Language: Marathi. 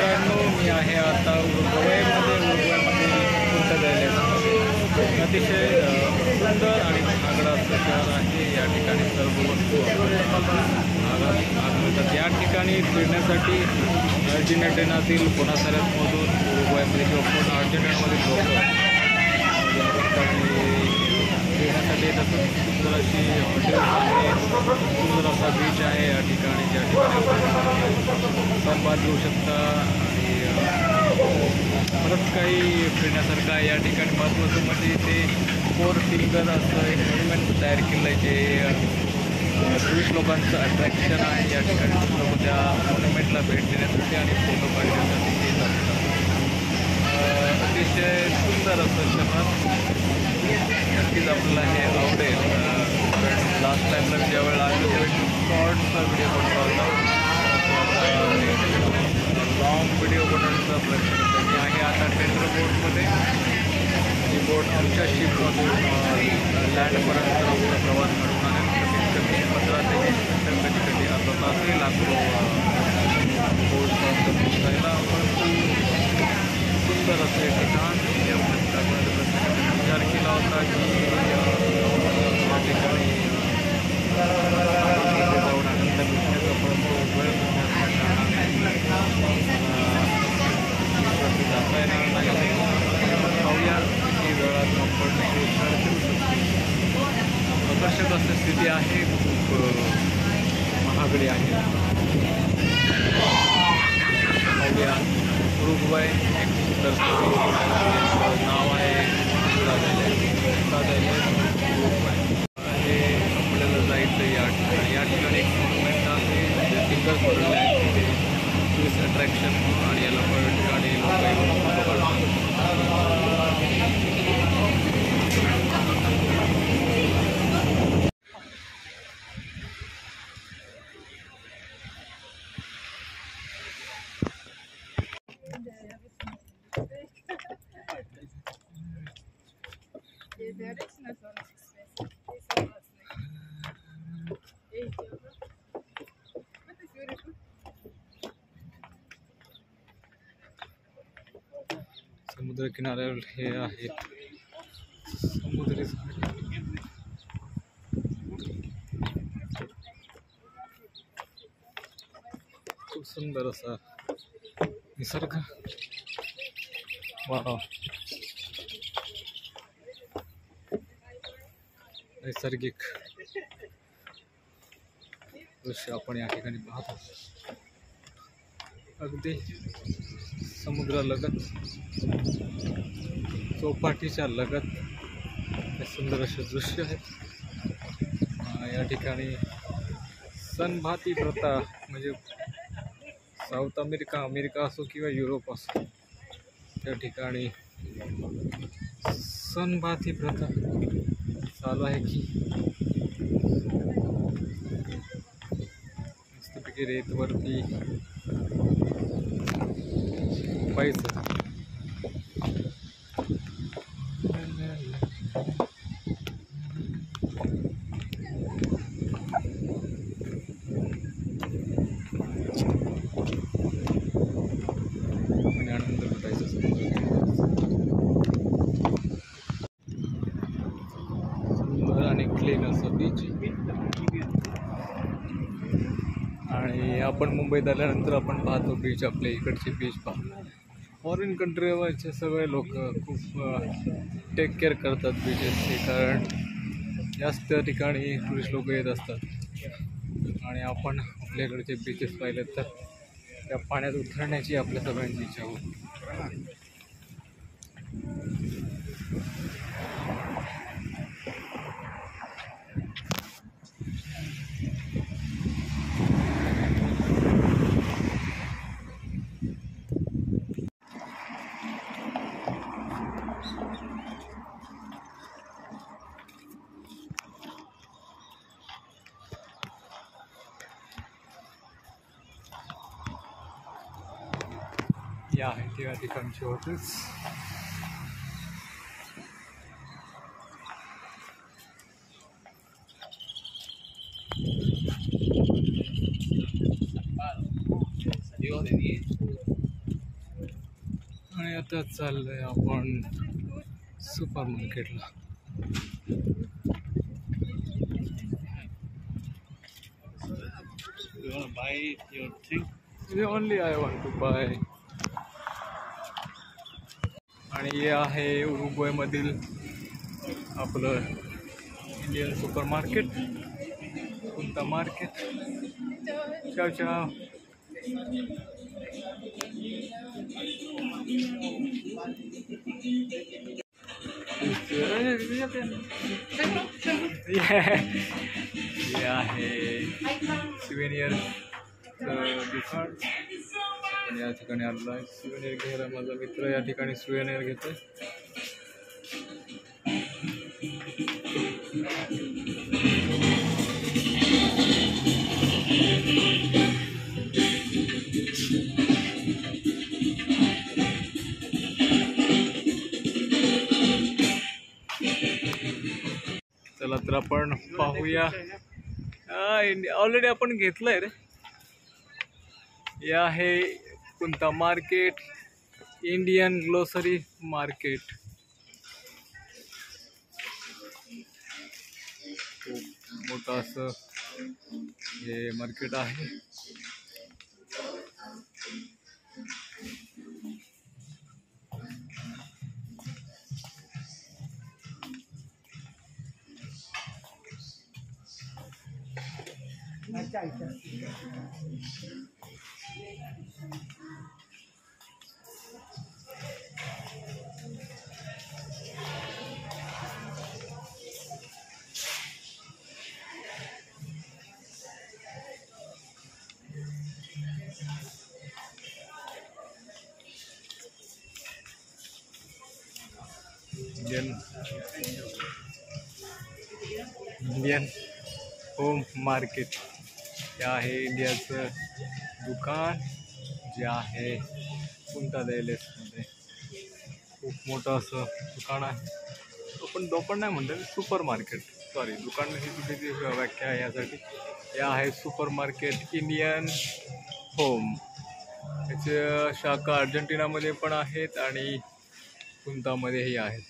मित्रांनो, मी आहे आता उरुग्वेमध्ये अतिशय सुंदर आणि महागडा असं शहर आहे। या ठिकाणी सर्व वस्तू मिळतात। या ठिकाणी फिरण्यासाठी अर्जेंटिनातील बुएनोस-आयरेसमधून उरुग्वेमध्ये किंवा पूर्ण अर्जेंटिनामधील लोक या ठिकाणी फिरण्यासाठी येतात। सुंदर अशी हॉटेल्स आहे, सुंदर असा बीच आहे या ठिकाणी, ज्या ठिकाणी संवाद घेऊ शकता आणि बरंच काही फिरण्यासारखं आहे। या ठिकाणी महत्त्वाचं म्हणजे ते 4 फिंगर असं एक मॉन्युमेंट तयार केलं आहे, जे टुरिस्ट लोकांचं अट्रॅक्शन आहे। या ठिकाणी लोक त्या मॉन्युमेंटला भेट देण्यासाठी आणि फोटो काढण्यासाठी येत असतात। अतिशय सुंदर असं शहर, नक्कीच आपल्याला हे आवडेल। लास्ट टाईमला मी ज्यावेळेला आलो त्यावेळी शॉर्टचा व्हिडिओ बनवला होता, लॉंग व्हिडिओ बनवण्याचा प्रयत्न करतो। मी आहे आता टेंडर बोटमध्ये। ही बोट आमच्या शिपमधून लँडपर्यंत आपला प्रवास करून आहे। कमीत कमी 15 ते 20 मिनिटं, कधी कधी अर्धा तासही लागतो बोटपर्यंत पोहोचायला। सुंदर असे ठिकाण विचार केला होता की या ठिकाणी जाऊन आनंद मिळण्याचा, परंतु वेळ जाता येणार नाही। पाहूया किती वेळात आपण फिरू शकतो। आकर्षक अशी स्थिती आहे, खूप महागडी आहे। पाहूया उरुग्वे एक सुंदर नाव आहे उरुग्वे। हे आपल्याला जायचं या ठिकाणी। या ठिकाणी एक मॉन्युमेंट आहे, जे फिंगर पडलं आहे, ते टुरिस्ट अट्रॅक्शन आणि याला पण ठिकाणी लोक येऊन फोटो काढतात। समुद्र किनाऱ्यावर हे आहे समुद्री खूप सुंदर असा निसर्ग। वाव, नैसर्गिक दृश्य आपण या ठिकाणी पाहतो। अगदी समुद्रालगत, चौपाटीच्या लगत हे सुंदर असे दृश्य आहेत। या ठिकाणी सनभाती प्रथा, म्हणजे साऊथ अमेरिका असो किंवा युरोप असो, त्या ठिकाणी सनभाती प्रथा चालू आहे की मस्तपैकी रेतवरती पाहायचं। आनंद लुटायचा सुंदर आणि क्लीन असं बीच। आणि आपण मुंबईत आल्यानंतर आपण पाहतो बीच, आपल्या इकडचे बीच पाहतो। फॉरेन कंट्रीवरचे सगळे लोक खूप टेक केअर करतात बीचेसचे, कारण जास्त ठिकाणी टुरिस्ट लोक येत असतात आणि आपण आपल्याकडचे बीचेस पाहिले तर त्या पाण्यात उतरण्याची आपल्या सगळ्यांची इच्छा होती। या आहेत या ठिकाणचे हॉटेल्स। Dios de 10. आणि आता चाललोय आपण सुपर मार्केटला. You want to buy your thing? Only I want to buy. आणि हे आहे उरुग्वेमधील आपलं इंडियन सुपर मार्केट, कुंता मार्केट. चाव चाव. हे आहे सिव्हेनियर दुकान. या ठिकाणी आलेलो आहे सिव्हेनियर घ्यायला. माझा मित्र या ठिकाणी सिव्हेनियर घेतोय. चला तर आपण पाहूया. ऑलरेडी आपण घेतलंय रे. हे आहे कुंता मार्केट, इंडियन ग्लोसरी मार्केट. खूप मोठं असं हे मार्केट आहे. Indian home market. हे आहे इंडियाचं दुकान जे आहे कुंता मध्ये. खूप मोठं असं दुकान आहे. आपण नाही म्हणतो, सुपर मार्केट. सॉरी, दुकान ही चुकीची व्याख्या आहे यासाठी. हे आहे सुपर मार्केट इंडियन होम. याच्या शाखा अर्जेंटिनामध्ये पण आहेत आणि कुंतामध्येही आहेत.